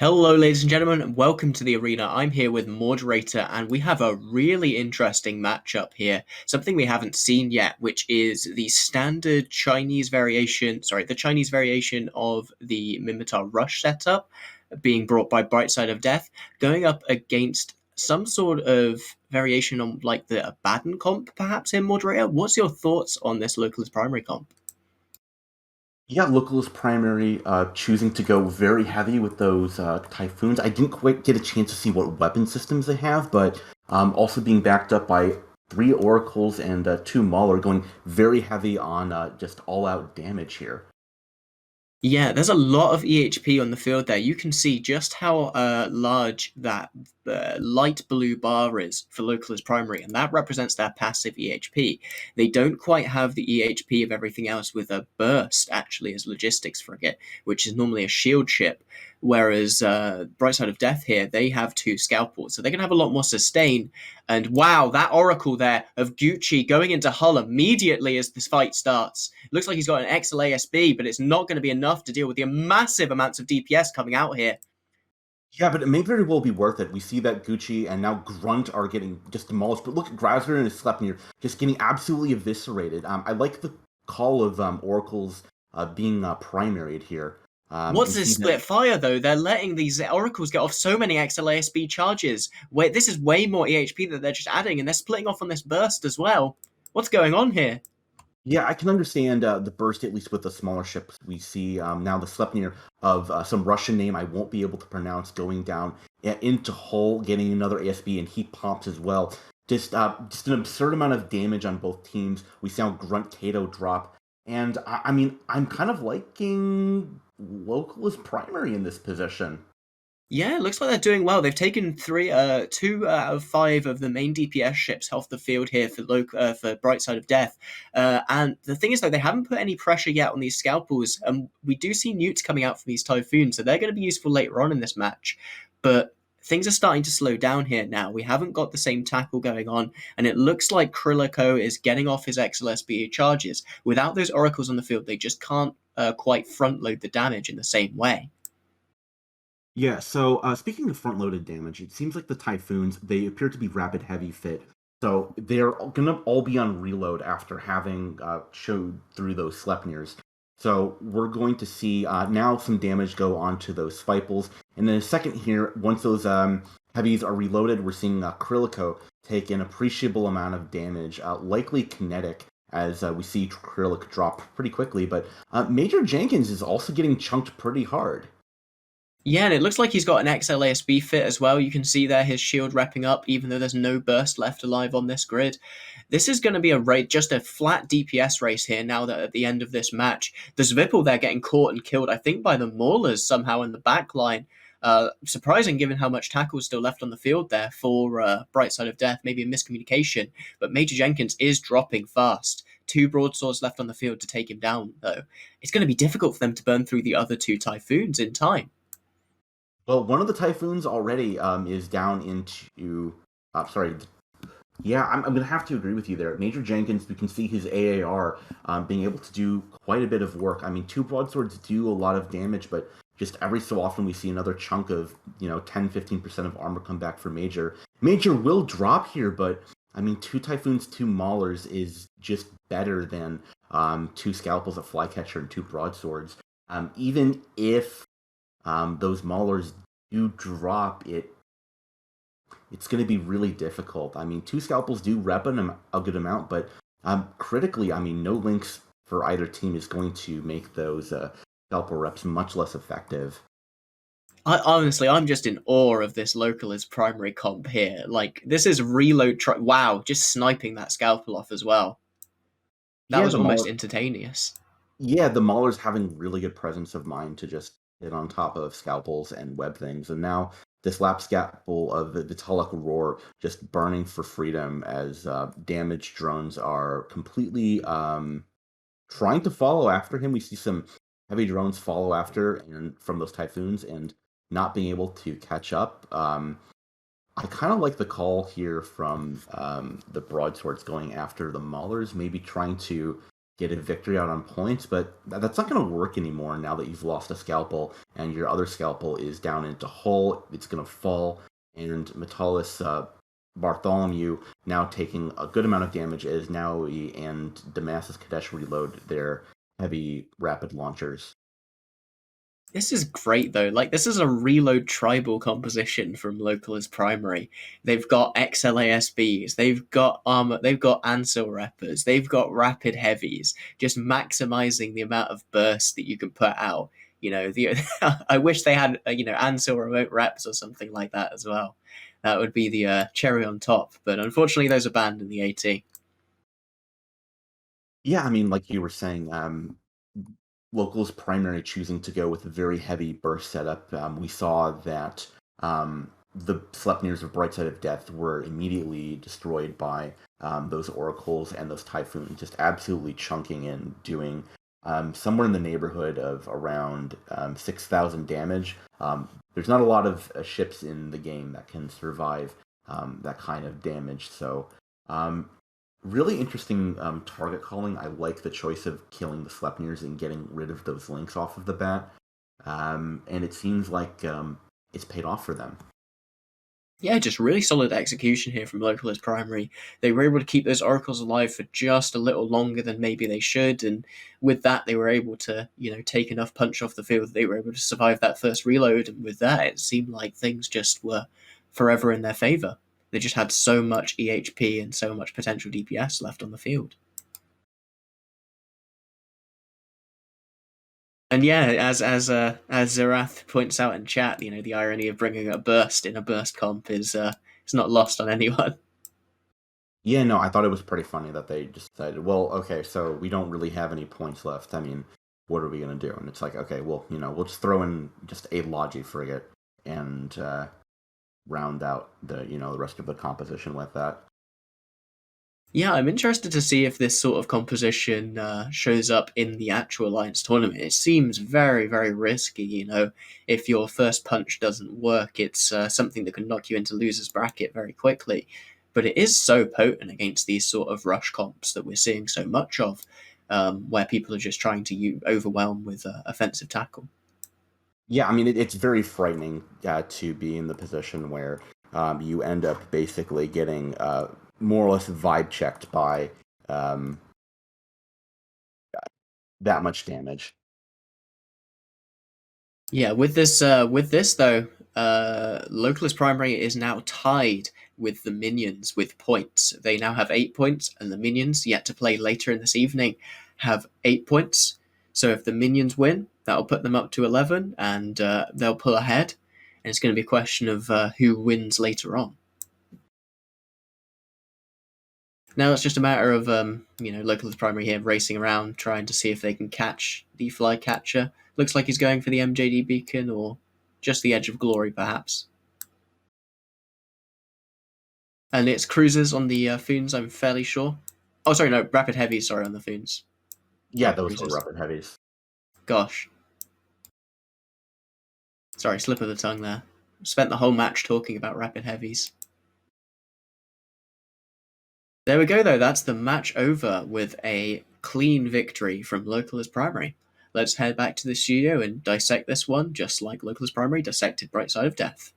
Hello, ladies and gentlemen, and welcome to the arena. I'm here with Moderator, and we have a really interesting matchup here. Something we haven't seen yet, which is the standard Chinese variation, the Chinese variation of the Mimitar Rush setup being brought by Brightside of Death, going up against some sort of variation on like the Abaddon comp, perhaps here, Moderator. What's your thoughts on this localist primary comp? Yeah, localist primary, choosing to go very heavy with those typhoons. I didn't quite get a chance to see what weapon systems they have, but also being backed up by three oracles and two mauler, going very heavy on just all-out damage here. Yeah, there's a lot of EHP on the field there. You can see just how large that light blue bar is for local as primary, and that represents their passive EHP. They don't quite have the EHP of everything else with a burst, actually, as logistics frigate, which is normally a shield ship. Whereas Bright Side of Death here, they have two scalpels, so they can have a lot more sustain. And wow, that oracle there of Gucci going into Hull immediately as this fight starts. Looks like he's got an XLASB, but it's not going to be enough to deal with the massive amounts of DPS coming out here. Yeah, but it may very well be worth it. We see that Gucci and now Grunt are getting just demolished, but look at Grouser and his Sleipnir just getting absolutely eviscerated. I like the call of oracles being primaried here. What's We this see that. split fire though? They're letting these oracles get off so many XLASB charges. Wait, this is way more EHP that they're just adding, and they're splitting off on this burst as well. What's going on here? Yeah, I can understand the burst, at least with the smaller ships. We see now the Sleipnir of some Russian name I won't be able to pronounce going down into Hull, getting another ASB, and he pops as well. Just an absurd amount of damage on both teams. We see how Grunt Kato drop. And I mean, I'm kind of liking local as primary in this position. Yeah, it looks like they're doing well. They've taken two out of five of the main DPS ships off the field here for Bright Side of Death. And the thing is, though, they haven't put any pressure yet on these scalpels, and we do see newts coming out from these typhoons, so they're going to be useful later on in this match. But things are starting to slow down here now. We haven't got the same tackle going on, and it looks like Krilliko is getting off his XLSB charges. Without those oracles on the field, they just can't quite front load the damage in the same way. Yeah, so speaking of front-loaded damage, it seems like the Typhoons, they appear to be rapid heavy fit. So they're gonna all be on reload after having showed through those Sleipnirs. So we're going to see now some damage go onto those Spiples. And then a second here, once those heavies are reloaded, we're seeing Krilliko take an appreciable amount of damage, likely kinetic, as we see Krillik drop pretty quickly. But Major Jenkins is also getting chunked pretty hard. Yeah, and it looks like he's got an XLASB fit as well. You can see there his shield wrapping up, even though there's no burst left alive on this grid. This is going to be a race, just a flat DPS race here now that at the end of this match. The Zvipple there getting caught and killed, I think, by the Maulers somehow in the back line. Surprising given how much tackle is still left on the field there for Bright Side of Death. Maybe a miscommunication, but Major Jenkins is dropping fast. Two broadswords left on the field to take him down, though. It's going to be difficult for them to burn through the other two Typhoons in time. Well, one of the typhoons already is down into. Sorry. Yeah, I'm going to have to agree with you there. Major Jenkins, we can see his AAR being able to do quite a bit of work. I mean, two broadswords do a lot of damage, but just every so often we see another chunk of, 10-15% of armor come back for Major. Major will drop here, but I mean, two Typhoons, two Maulers is just better than two Scalpels, a Flycatcher, and two Broadswords. Even if those maulers do drop, it's going to be really difficult. I mean, two scalpels do rep a good amount, but critically, I mean, no links for either team is going to make those scalpel reps much less effective. I'm just in awe of this local as primary comp here. Like, this is reload. Wow, just sniping that scalpel off as well. That Yeah, was the almost mauler. instantaneous. Yeah, the maulers having really good presence of mind to just hit on top of scalpels and web things, and now this lap scalpel of the Vitalik Roar just burning for freedom as damaged drones are completely trying to follow after him. We see some heavy drones follow after and from those typhoons and not being able to catch up. I kind of like the call here from the broadswords going after the maulers, maybe trying to get a victory out on points, but that's not going to work anymore now that you've lost a scalpel and your other scalpel is down into hull. It's going to fall, and Metalis Bartholomew now taking a good amount of damage as Naui and Damascus Kadesh reload their heavy rapid launchers. This is great though. Like this is a reload tribal composition from Localist Primary. They've got XLASBs, they've got armor, they've got Ansel Reppers, they've got rapid heavies, just maximizing the amount of burst that you can put out. I wish they had Ansel remote reps or something like that as well. That would be the cherry on top. But unfortunately, those are banned in the AT. Yeah, I mean, like you were saying, Local's primary choosing to go with a very heavy burst setup. We saw that the Sleipnirs of Bright Side of Death were immediately destroyed by those oracles and those typhoons, just absolutely chunking in, doing somewhere in the neighborhood of around 6,000 damage. There's not a lot of ships in the game that can survive that kind of damage, so really interesting target calling. I like the choice of killing the Sleipnirs and getting rid of those links off of the bat. And it seems like it's paid off for them. Yeah, just really solid execution here from Localist Primary. They were able to keep those oracles alive for just a little longer than maybe they should, and with that, they were able to, take enough punch off the field that they were able to survive that first reload. And with that, it seemed like things just were forever in their favor. They just had so much EHP and so much potential DPS left on the field. And yeah, as Zerath points out in chat, the irony of bringing a burst in a burst comp is not lost on anyone. Yeah, no, I thought it was pretty funny that they just decided, well, okay, so we don't really have any points left. I mean, what are we gonna do? And it's like, okay, well, we'll just throw in just a Logi frigate and round out the rest of the composition with that. Yeah, I'm interested to see if this sort of composition shows up in the actual Alliance tournament. It seems very, very risky. If your first punch doesn't work, it's something that can knock you into loser's bracket very quickly. But it is so potent against these sort of rush comps that we're seeing so much of, where people are just trying to overwhelm with offensive tackle. Yeah, I mean, it's very frightening to be in the position where you end up basically getting more or less vibe checked by um, that much damage. Yeah, with this though, Localist Primary is now tied with the minions with points. They now have 8 points, and the minions, yet to play later in this evening, have 8 points. So if the minions win, that'll put them up to 11, and they'll pull ahead. And it's going to be a question of who wins later on. Now it's just a matter of Localist Primary here racing around trying to see if they can catch the flycatcher. Looks like he's going for the MJD beacon or just the edge of glory, perhaps. And it's cruisers on the Foons, I'm fairly sure. Oh, sorry, no, rapid heavies. Sorry, on the Foons. Yeah, Not those were cruisers. rapid heavies. Gosh, sorry, slip of the tongue there. Spent the whole match talking about rapid heavies. There we go, though. That's the match over with a clean victory from Localist Primary. Let's head back to the studio and dissect this one, just like Localist Primary dissected Bright Side of Death.